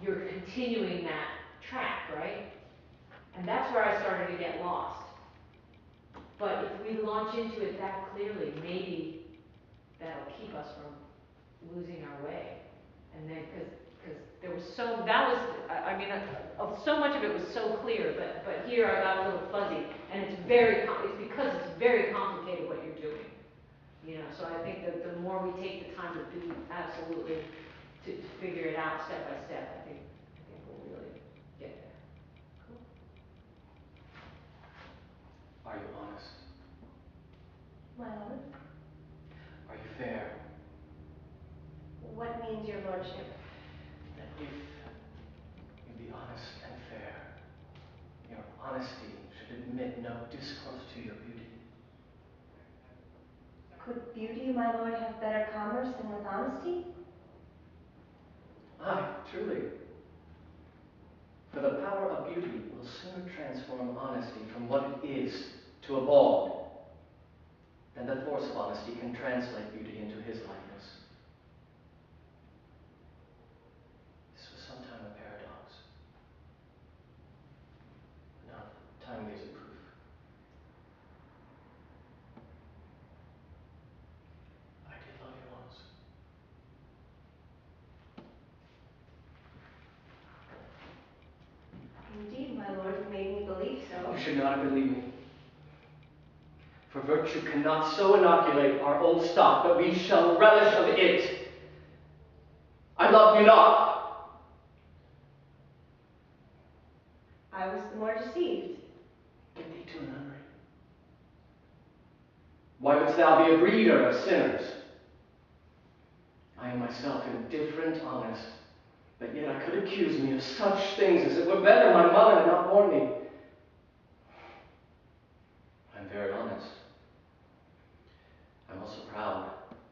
you're continuing that track, right? And that's where I started to get lost. But if we launch into it that clearly, maybe that'll keep us from losing our way. And then, because there was so, that was, I mean, so much of it was so clear, but here I got a little fuzzy, and it's because it's very complicated what you're doing. You know, so I think that the more we take the time to do absolutely, to figure it out step by step, I think we'll really get there. Cool. Are you honest? My lord? Are you fair? What means your lordship? That if you be honest and fair, your honesty should admit no discourse to your beauty. Could beauty, my lord, have better commerce than with honesty? Aye, truly. For the power of beauty will sooner transform honesty from what it is to a bawd than the force of honesty can translate beauty into his likeness. This was sometime a paradox. Now, time gives it proof. I did love you once. Indeed, my lord, you made me believe so. You should not believe me. For virtue cannot so inoculate our old stock that we shall relish of it. I love you not. I was the more deceived. Get thee to a nunnery. Why wouldst thou be a breeder of sinners? I am myself indifferent, honest, but yet I could accuse me of such things as it were better my mother had not borne me. I'm very honest. I'm also proud.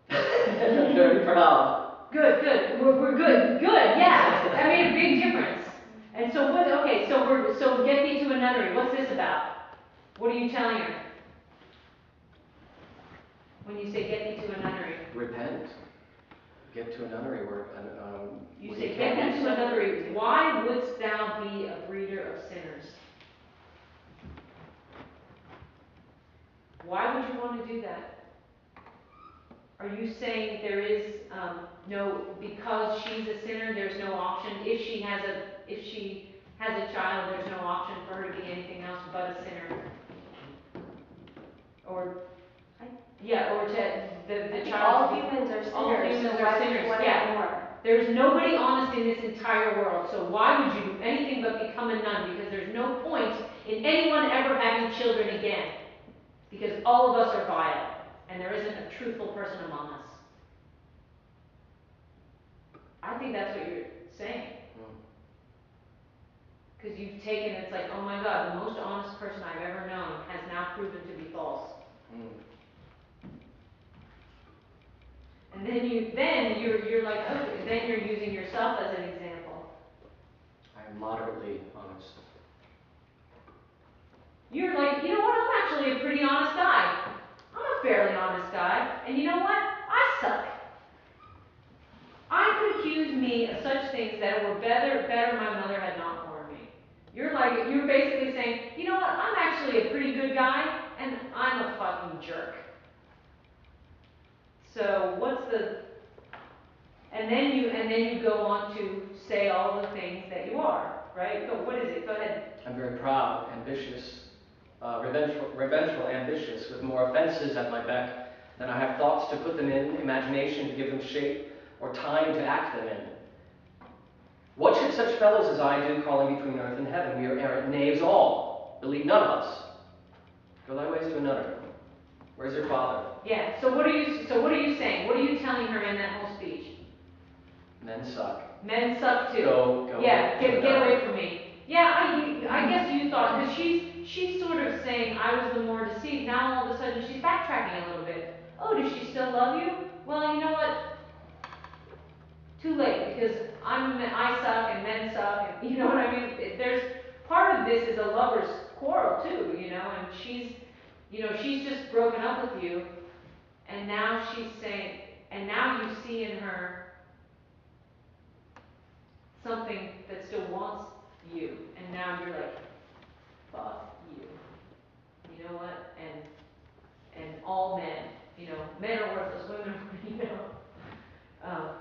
I'm very proud. Good. We're good. Yeah. That made a big difference. And so so get thee to a nunnery. What's this about? What are you telling her? When you say get thee to a nunnery. Repent. Get to a nunnery where You say get thee to a nunnery. Why wouldst thou be a breeder of sinners? Why would you want to do that? Are you saying there is because she's a sinner, there's no option? If she has a child, there's no option for her to be anything else but a sinner? Or the child. All humans are sinners. All humans so are sinners. Yeah. More? There's nobody honest in this entire world. So why would you do anything but become a nun? Because there's no point in anyone ever having children again. Because all of us are vile. And there isn't a truthful person among us. I think that's what you're saying. Because you've taken, it's like, oh my God, the most honest person I've ever known has now proven to be false. And then you're like, okay, then you're using yourself as an example. I am moderately honest. You're like, you know what, I'm actually a pretty honest guy. I'm a fairly honest guy. And you know what? I suck. I could accuse me of such things that were better my mother had not borne me. You're basically saying, you know what, I'm actually a pretty good guy, and I'm a fucking jerk. So and then you go on to say all the things that you are, right? What is it? Go ahead. I'm very proud, ambitious, revengeful, ambitious, with more offenses at my beck than I have thoughts to put them in, imagination to give them shape, or time to act them in. What should such fellows as I do, crawling between earth and heaven? We are errant knaves all. Believe none of us. Go thy ways to another. Where's your father? Yeah. So what are you saying? What are you telling her in that whole speech? Men suck. Men suck too. Go. Yeah. Get away from me. Yeah. I guess you thought, because she's sort of saying I was the more deceived. Now all of a sudden she's backtracking a little bit. Oh, does she still love you? Well, you know what? Too late, because I suck and men suck, and you know what I mean? There's part of this is a lover's quarrel too, and she's just broken up with you, and now she's saying, and now you see in her something that still wants you, and now you're like, fuck you. You know what? And all men, men are worthless, women are,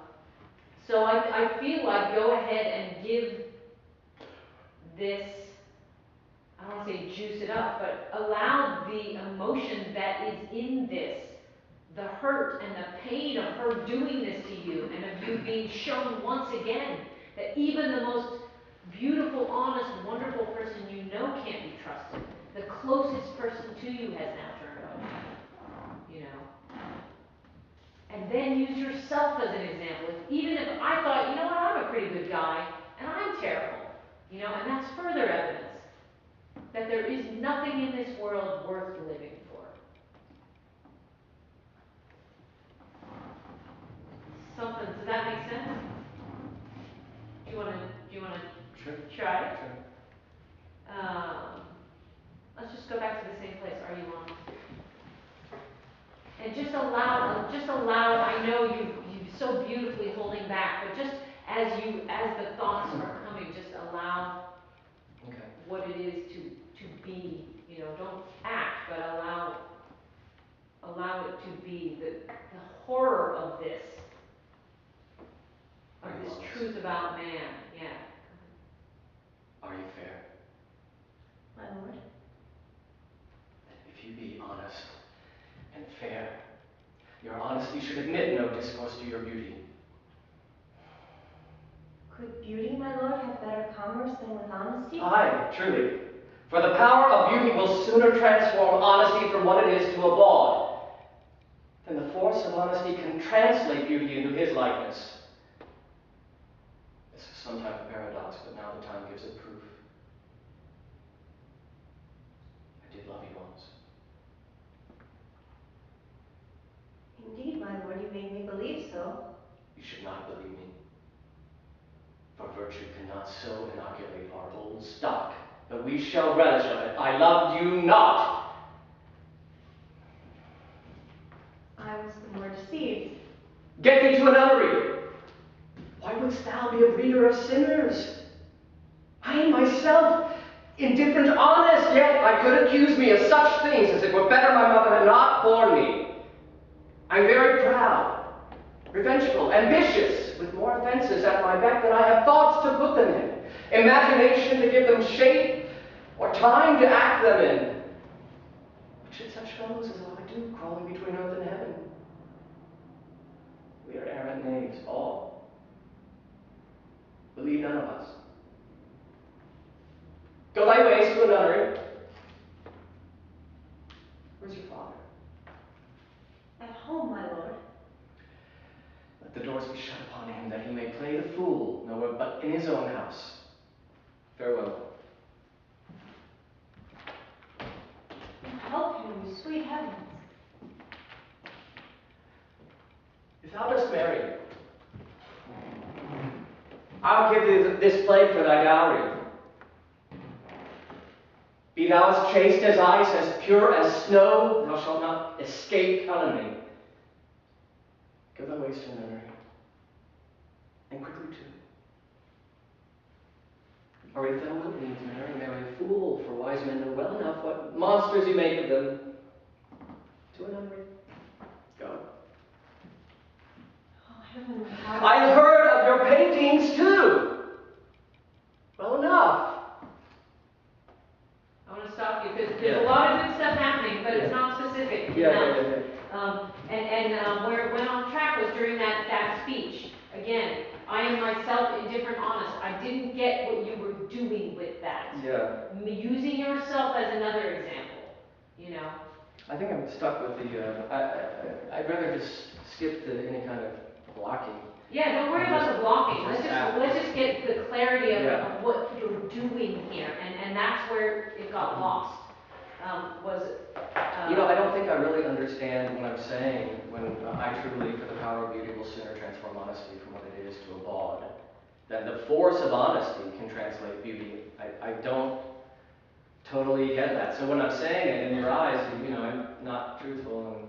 So I feel like go ahead and give this, I don't want to say juice it up, but allow the emotion that is in this, the hurt and the pain of her doing this to you, and of you being shown once again that even the most beautiful, honest, wonderful person you know can't be trusted. The closest person to you has now turned on you, And then use yourself as an example. Even if I thought, you know what, I'm a pretty good guy, and I'm terrible, and that's further evidence that there is nothing in this world worth living for. Something, does that make sense? Do you wanna Sure. try it? Sure. Let's just go back to the same place. Are you honest? And just allow, I know you so beautifully holding back, but just as the thoughts are coming, just allow Okay. what it is to be, don't act, but allow it to be the horror of this Are you honest? truth about man, yeah. Are you fair? My lord? If you be honest and fair, your honesty should admit no discourse to your beauty. Could beauty, my lord, have better commerce than with honesty? Aye, truly. For the power of beauty will sooner transform honesty from what it is to a bawd than the force of honesty can translate beauty into his likeness. This is some type of paradox, but now the time gives it proof. I did love you once. Indeed, my lord, you made me believe so. You should not believe me. For virtue cannot so inoculate our old stock, but we shall relish of it. I loved you not. I was the more deceived. Get thee to a nunnery. Why wouldst thou be a breeder of sinners? I am myself indifferent honest, yet I could accuse me of such things as it were better my mother had not borne me. I'm very proud, revengeful, ambitious, with more offenses at my beck than I have thoughts to put them in, imagination to give them shape, or time to act them in. What should such fellows as I do, crawling between earth and heaven? We are errant knaves, all. Believe none of us. Go thy ways to a nunnery. Where's your father? At home, my lord. Let the doors be shut upon him, that he may play the fool nowhere but in his own house. Farewell. Help him, you sweet heavens. If thou dost marry, I'll give thee this plague for thy dowry. Be thou as chaste as ice, as pure as snow, thou shalt not escape calumny. Go thy ways to a nunnery, and quickly too. Or if thou wilt needs marry a fool, for wise men know well enough what monsters you make of them. To a nunnery. Go. Oh, heaven, how... I have heard of your paintings too. Well enough. I want to stop you because there's a lot of good stuff happening, but it's not specific enough. Where it went off track was during that speech. Again, I am myself indifferent honest. I didn't get what you were doing with that. Yeah. Using yourself as another example, I think I'm stuck with the, I'd rather just skip any kind of blocking. Yeah, don't worry about the blocking. Let's just get the clarity of what you're doing here, and that's where it got lost. I don't think I really understand what I'm saying when I truly, for the power of beauty, will sooner transform honesty from what it is to a bawd than the force of honesty can translate beauty. I don't totally get that. So when I'm saying it in your eyes, I'm not truthful, and